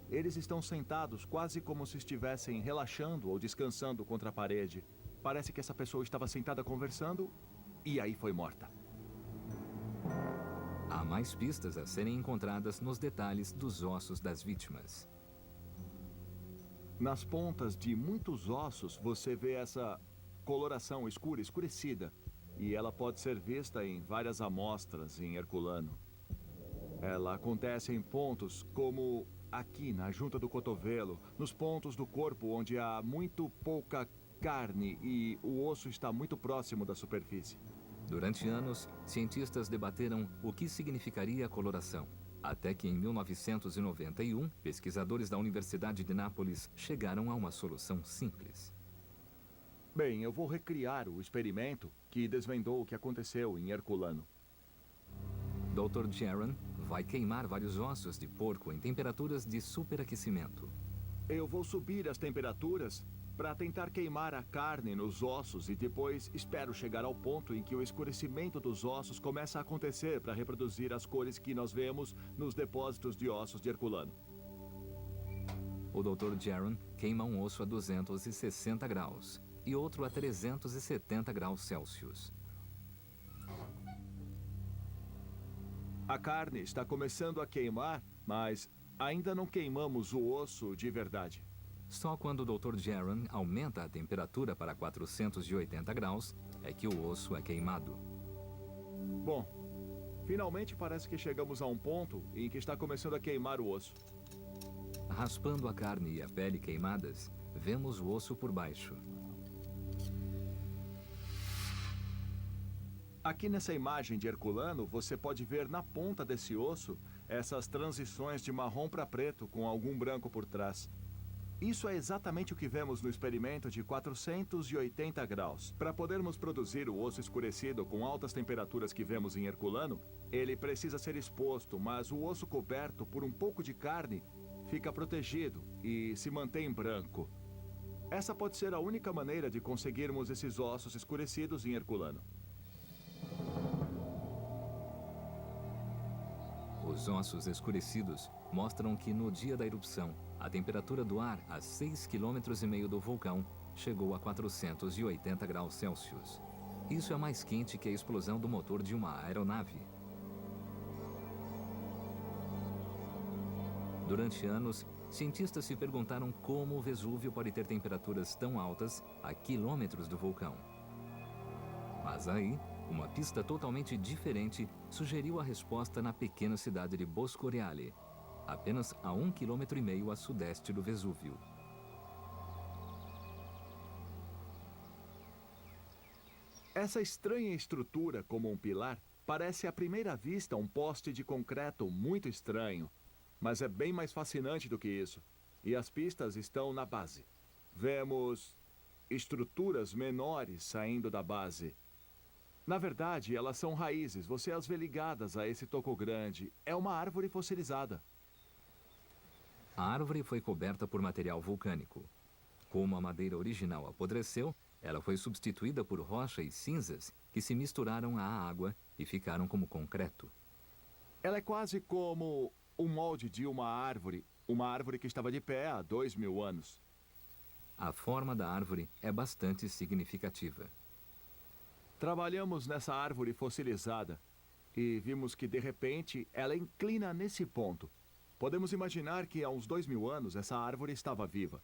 Eles estão sentados quase como se estivessem relaxando ou descansando contra a parede. Parece que essa pessoa estava sentada conversando e aí foi morta. Há mais pistas a serem encontradas nos detalhes dos ossos das vítimas. Nas pontas de muitos ossos você vê essa coloração escura, escurecida. E ela pode ser vista em várias amostras em Herculano. Ela acontece em pontos como aqui na junta do cotovelo, nos pontos do corpo onde há muito pouca carne e o osso está muito próximo da superfície. Durante anos, cientistas debateram o que significaria a coloração. Até que em 1991, pesquisadores da Universidade de Nápoles chegaram a uma solução simples. Bem, eu vou recriar o experimento que desvendou o que aconteceu em Herculano. Dr. Jaron vai queimar vários ossos de porco em temperaturas de superaquecimento. Eu vou subir as temperaturas para tentar queimar a carne nos ossos e depois espero chegar ao ponto em que o escurecimento dos ossos começa a acontecer para reproduzir as cores que nós vemos nos depósitos de ossos de Herculano. O Dr. Jaron queima um osso a 260 graus e outro a 370 graus Celsius. A carne está começando a queimar, mas ainda não queimamos o osso de verdade. Só quando o Dr. Jaron aumenta a temperatura para 480 graus é que o osso é queimado. Bom, finalmente parece que chegamos a um ponto em que está começando a queimar o osso. Raspando a carne e a pele queimadas, vemos o osso por baixo. Aqui nessa imagem de Herculano, você pode ver na ponta desse osso essas transições de marrom para preto com algum branco por trás. Isso é exatamente o que vemos no experimento de 480 graus. Para podermos produzir o osso escurecido com altas temperaturas que vemos em Herculano, ele precisa ser exposto, mas o osso coberto por um pouco de carne fica protegido e se mantém branco. Essa pode ser a única maneira de conseguirmos esses ossos escurecidos em Herculano. Os ossos escurecidos mostram que no dia da erupção, a temperatura do ar a 6,5 km do vulcão chegou a 480 graus Celsius. Isso é mais quente que a explosão do motor de uma aeronave. Durante anos, cientistas se perguntaram como o Vesúvio pode ter temperaturas tão altas a quilômetros do vulcão. Mas aí, uma pista totalmente diferente sugeriu a resposta na pequena cidade de Boscoreale, apenas a 1,5 km a sudeste do Vesúvio. Essa estranha estrutura como um pilar parece à primeira vista um poste de concreto muito estranho, mas é bem mais fascinante do que isso. E as pistas estão na base. Vemos estruturas menores saindo da base. Na verdade, elas são raízes, você as vê ligadas a esse toco grande. É uma árvore fossilizada. A árvore foi coberta por material vulcânico. Como a madeira original apodreceu, ela foi substituída por rocha e cinzas que se misturaram à água e ficaram como concreto. Ela é quase como o molde de uma árvore que estava de pé há 2.000 anos. A forma da árvore é bastante significativa. Trabalhamos nessa árvore fossilizada e vimos que, de repente, ela inclina nesse ponto. Podemos imaginar que há uns 2.000 anos essa árvore estava viva.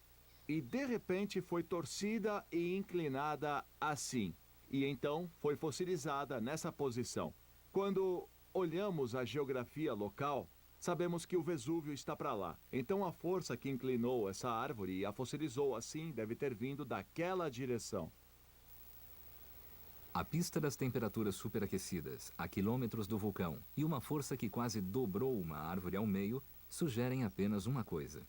E, de repente, foi torcida e inclinada assim. E então foi fossilizada nessa posição. Quando olhamos a geografia local, sabemos que o Vesúvio está para lá. Então a força que inclinou essa árvore e a fossilizou assim deve ter vindo daquela direção. A pista das temperaturas superaquecidas, a quilômetros do vulcão, e uma força que quase dobrou uma árvore ao meio, sugerem apenas uma coisa.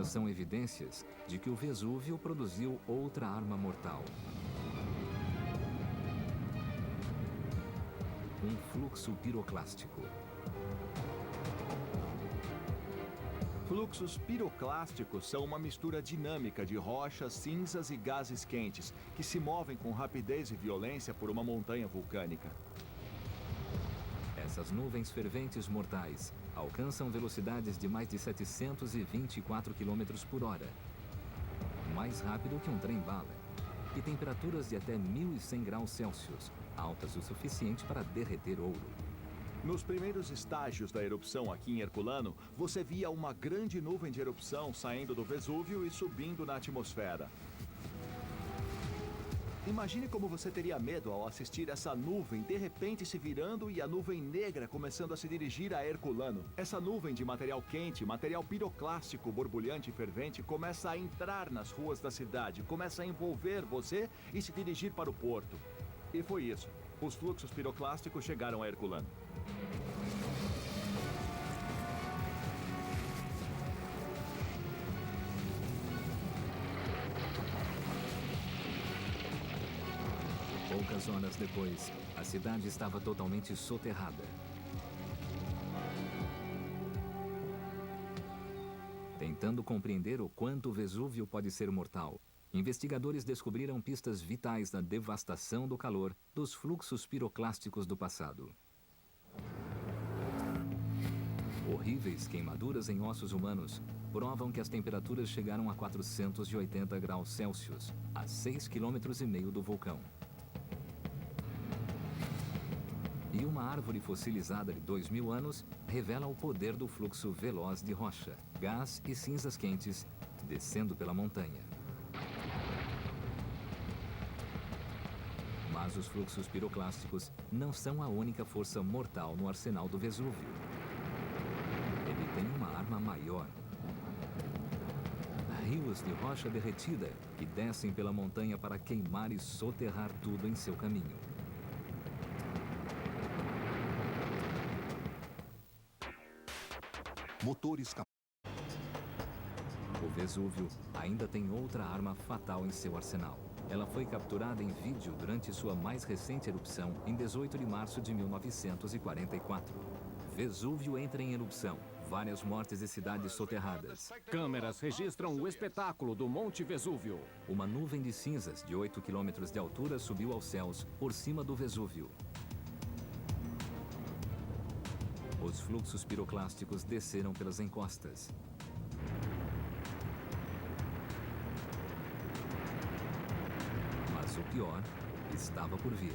Elas são evidências de que o Vesúvio produziu outra arma mortal. Um fluxo piroclástico. Fluxos piroclásticos são uma mistura dinâmica de rochas, cinzas e gases quentes que se movem com rapidez e violência por uma montanha vulcânica. Essas nuvens ferventes mortais alcançam velocidades de mais de 724 km por hora, mais rápido que um trem-bala, e temperaturas de até 1.100 graus Celsius, altas o suficiente para derreter ouro. Nos primeiros estágios da erupção aqui em Herculano, você via uma grande nuvem de erupção saindo do Vesúvio e subindo na atmosfera. Imagine como você teria medo ao assistir essa nuvem de repente se virando e a nuvem negra começando a se dirigir a Herculano. Essa nuvem de material quente, material piroclástico, borbulhante e fervente, começa a entrar nas ruas da cidade, começa a envolver você e se dirigir para o porto. E foi isso. Os fluxos piroclásticos chegaram a Herculano. Poucas horas depois, a cidade estava totalmente soterrada. Tentando compreender o quanto o Vesúvio pode ser mortal, investigadores descobriram pistas vitais da devastação do calor dos fluxos piroclásticos do passado. Horríveis queimaduras em ossos humanos provam que as temperaturas chegaram a 480 graus Celsius, a 6,5 km do vulcão. E uma árvore fossilizada de 2.000 anos revela o poder do fluxo veloz de rocha, gás e cinzas quentes descendo pela montanha. Mas os fluxos piroclásticos não são a única força mortal no arsenal do Vesúvio. Ele tem uma arma maior. Rios de rocha derretida que descem pela montanha para queimar e soterrar tudo em seu caminho. Motores O Vesúvio ainda tem outra arma fatal em seu arsenal. Ela foi capturada em vídeo durante sua mais recente erupção em 18 de março de 1944. Vesúvio entra em erupção. Várias mortes e cidades soterradas. Câmeras registram o espetáculo do Monte Vesúvio. Uma nuvem de cinzas de 8 km de altura subiu aos céus por cima do Vesúvio. Os fluxos piroclásticos desceram pelas encostas. Mas o pior estava por vir.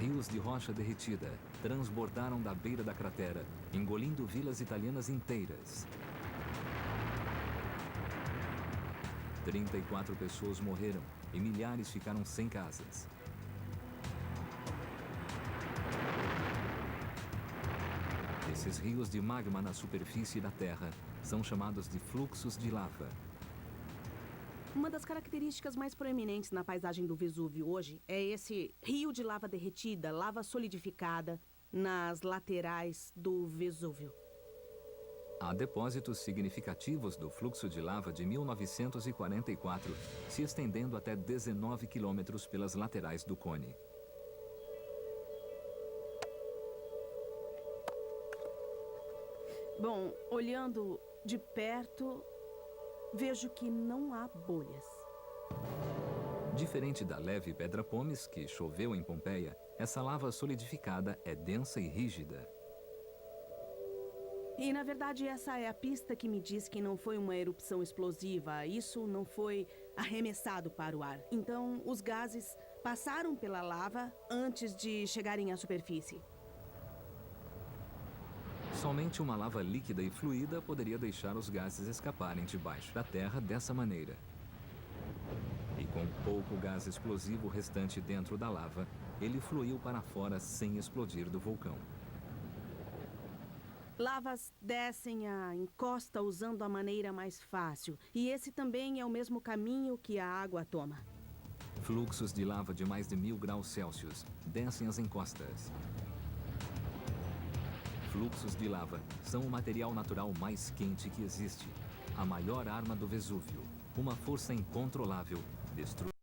Rios de rocha derretida transbordaram da beira da cratera, engolindo vilas italianas inteiras. 34 pessoas morreram e milhares ficaram sem casas. Esses rios de magma na superfície da Terra são chamados de fluxos de lava. Uma das características mais proeminentes na paisagem do Vesúvio hoje é esse rio de lava derretida, lava solidificada nas laterais do Vesúvio. Há depósitos significativos do fluxo de lava de 1944 se estendendo até 19 quilômetros pelas laterais do cone. Bom, olhando de perto, vejo que não há bolhas. Diferente da leve pedra pomes que choveu em Pompeia, essa lava solidificada é densa e rígida. E, na verdade, essa é a pista que me diz que não foi uma erupção explosiva. Isso não foi arremessado para o ar. Então, os gases passaram pela lava antes de chegarem à superfície. Somente uma lava líquida e fluida poderia deixar os gases escaparem debaixo da terra dessa maneira. E com pouco gás explosivo restante dentro da lava, ele fluiu para fora sem explodir do vulcão. Lavas descem a encosta usando a maneira mais fácil. E esse também é o mesmo caminho que a água toma. Fluxos de lava de mais de 1000 graus Celsius descem as encostas. Fluxos de lava são o material natural mais quente que existe. a maior arma do Vesúvio, uma força incontrolável, destruiu